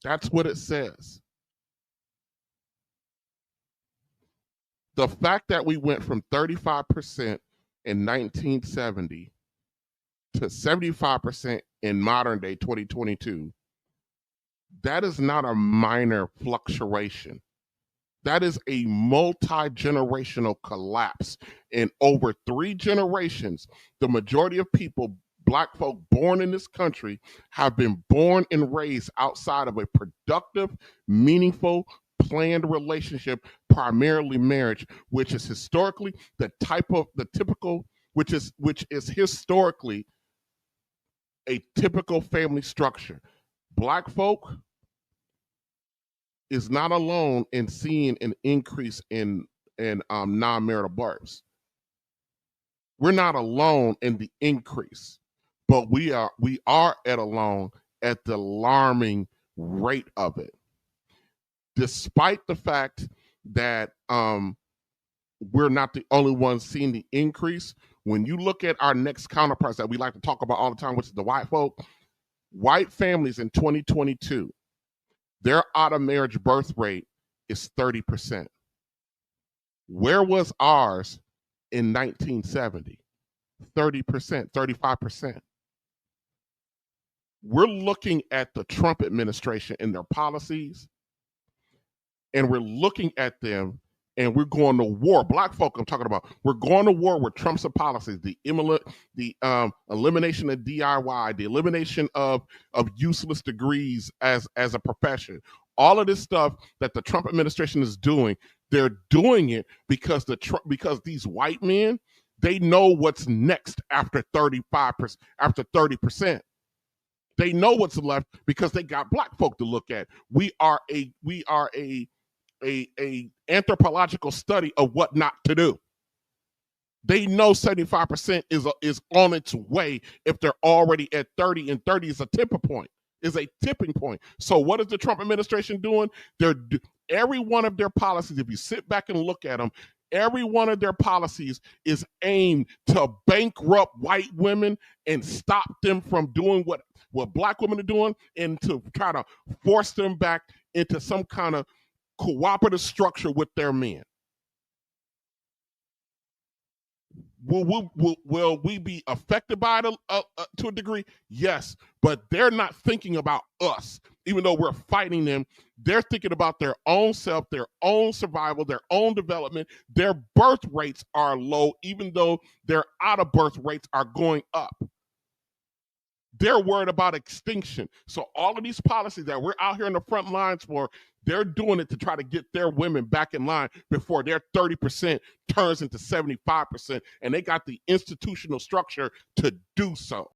That's what it says. The fact that we went from 35% in 1970 to 75% in modern day 2022, that is not a minor fluctuation. That is a multi-generational collapse. In over 3 generations, the majority of people, Black folk born in this country, have been born and raised outside of a productive, meaningful, planned relationship, primarily marriage, which is historically the typical, which is historically a typical family structure. Black folk is not alone in seeing an increase in non-marital births. We're not alone in the increase, but we are at alone at the alarming rate of it. Despite the fact that we're not the only ones seeing the increase, when you look at our next counterparts that we like to talk about all the time, which is the white folk, white families in 2022, their out of marriage birth rate is 30%. Where was ours in 1970? 30%, 35%. We're looking at the Trump administration and their policies, and we're looking at them and we're going to war. Black folk, I'm talking about, we're going to war with Trump's policies, the elimination of DIY, the elimination of useless degrees as a profession. All of this stuff that the Trump administration is doing, they're doing it because these white men, they know what's next after 35%, after 30%. They know what's left because they got Black folk to look at. We are a anthropological study of what not to do. They know 75% is on its way if they're already at 30, and 30 is a tipping point. So what is the Trump administration doing? Every one of their policies, if you sit back and look at them, every one of their policies is aimed to bankrupt white women and stop them from doing what Black women are doing, and to try to force them back into some kind of cooperative structure with their men. Will we be affected by it to a degree? Yes, but they're not thinking about us. Even though we're fighting them, they're thinking about their own self, their own survival, their own development. Their birth rates are low, even though their out of birth rates are going up. They're worried about extinction. So all of these policies that we're out here in the front lines for, they're doing it to try to get their women back in line before their 30% turns into 75%. And they got the institutional structure to do so.